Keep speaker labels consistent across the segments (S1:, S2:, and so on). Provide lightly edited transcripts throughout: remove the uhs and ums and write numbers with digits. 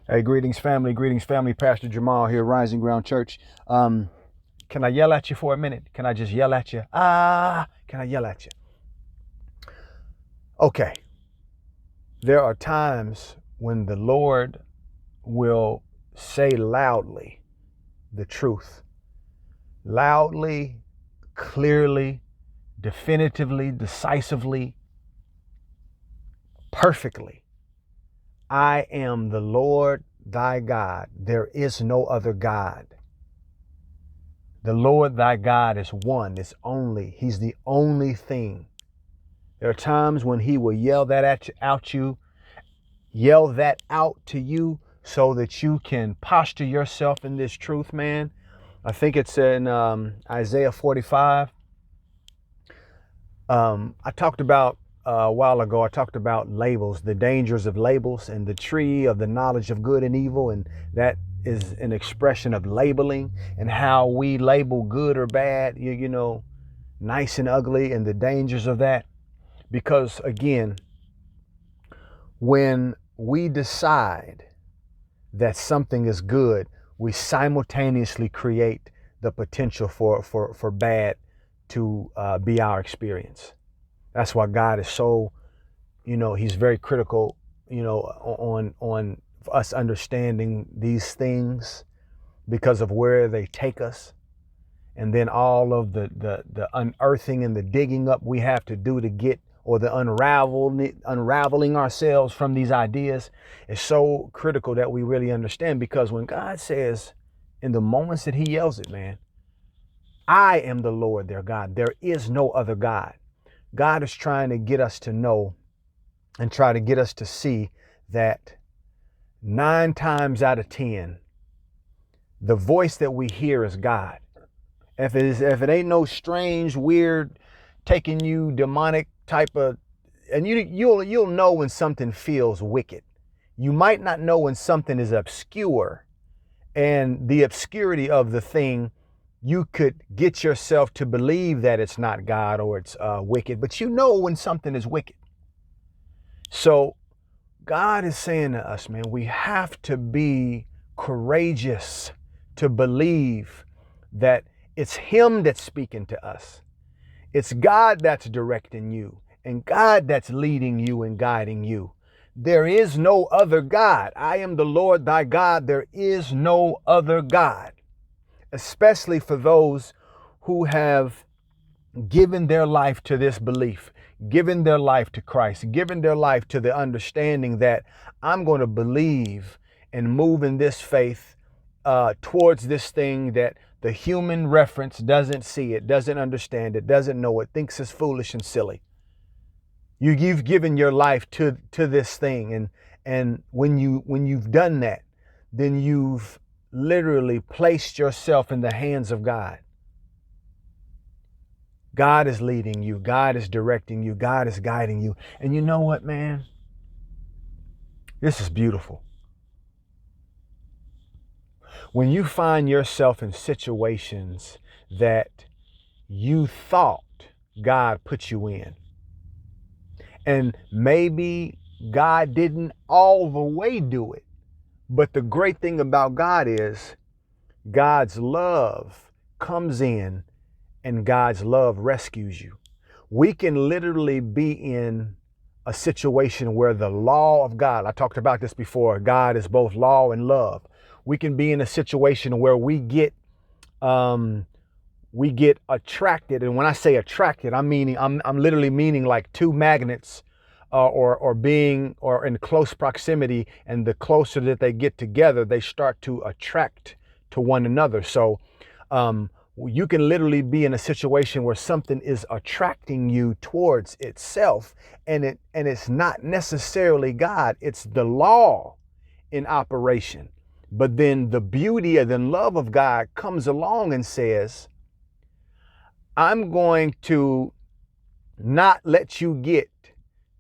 S1: Hey, greetings, family. Greetings, family. Pastor Jamal here, Rising Ground Church. Can I yell at you for a minute? Can I just yell at you? Can I yell at you? Okay. There are times when the Lord will say loudly the truth. Loudly, clearly, definitively, decisively, perfectly. I am the Lord thy God. There is no other God. The Lord thy God is one, is only. He's the only thing. There are times when he will yell that yell that out to you so that you can posture yourself in this truth, man. I think it's in Isaiah 45. I talked about a while ago, I talked about labels, the dangers of labels, and the tree of the knowledge of good and evil. And that is an expression of labeling and how we label good or bad, you know, nice and ugly, and the dangers of that. Because again, when we decide that something is good, we simultaneously create the potential for bad to be our experience. That's why God is so, he's very critical, on us understanding these things because of where they take us. And then all of the unearthing and the digging up we have to do to get, or the unraveling ourselves from these ideas is so critical that we really understand. Because when God says, in the moments that he yells it, man, I am the Lord their God, there is no other God. God is trying to get us to know and try to get us to see that 9 times out of 10, the voice that we hear is God. If it ain't no strange, weird, taking you demonic type of, and you'll know when something feels wicked. You might not know when something is obscure, and the obscurity of the thing, you could get yourself to believe that it's not God or it's wicked, but you know when something is wicked. So God is saying to us, man, we have to be courageous to believe that it's him that's speaking to us. It's God that's directing you, and God that's leading you and guiding you. There is no other God. I am the Lord thy God. There is no other God. Especially for those who have given their life to this belief, given their life to Christ, given their life to the understanding that I'm going to believe and move in this faith towards this thing that the human reference doesn't see it, doesn't understand it, doesn't know it, thinks it's foolish and silly. You've given your life to this thing, and when you've done that, then you've literally placed yourself in the hands of God. God is leading you. God is directing you. God is guiding you. And you know what, man? This is beautiful. When you find yourself in situations that you thought God put you in, and maybe God didn't all the way do it, but the great thing about God is God's love comes in and God's love rescues you. We can literally be in a situation where the law of God, I talked about this before, God is both law and love. We can be in a situation where we get attracted, and when I say attracted, I'm literally meaning like two magnets or in close proximity, and the closer that they get together, they start to attract to one another. So you can literally be in a situation where something is attracting you towards itself, and it's not necessarily God, it's the law in operation. But then the beauty and the love of God comes along and says, I'm going to not let you get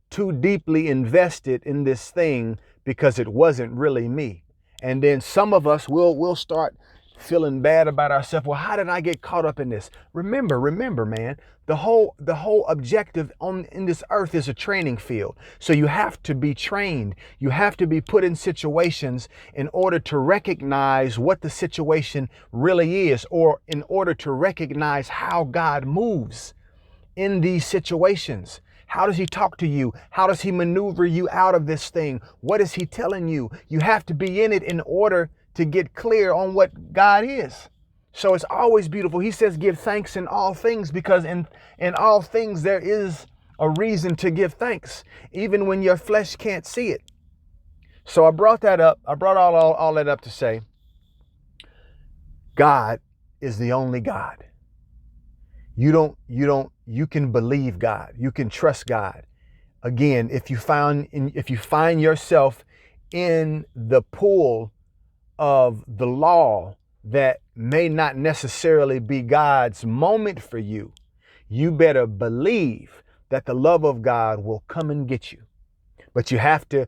S1: too deeply invested in this thing because it wasn't really me. And then some of us will start feeling bad about ourselves. Well, how did I get caught up in this? Remember, man, the whole objective in this earth is a training field. So you have to be trained. You have to be put in situations in order to recognize what the situation really is, or in order to recognize how God moves in these situations. How does he talk to you? How does he maneuver you out of this thing? What is he telling you? You have to be in it in order to get clear on what God is. So it's always beautiful. He says, give thanks in all things, because in all things there is a reason to give thanks, even when your flesh can't see it. So I brought that up. I brought all that up to say, God is the only God. You can believe God. You can trust God. Again, if you find yourself in the pool of the law that may not necessarily be God's moment for you, you better believe that the love of God will come and get you. But you have to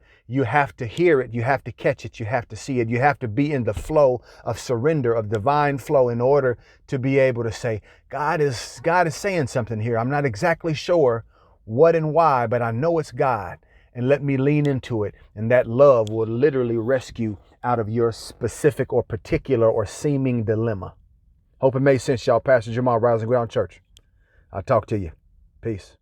S1: hear it, you have to catch it, you have to see it, you have to be in the flow of surrender, of divine flow, in order to be able to say, God is saying something here. I'm not exactly sure what and why, but I know it's God. And let me lean into it. And that love will literally rescue out of your specific or particular or seeming dilemma. Hope it made sense, y'all. Pastor Jamal, Rising Ground Church. I'll talk to you. Peace.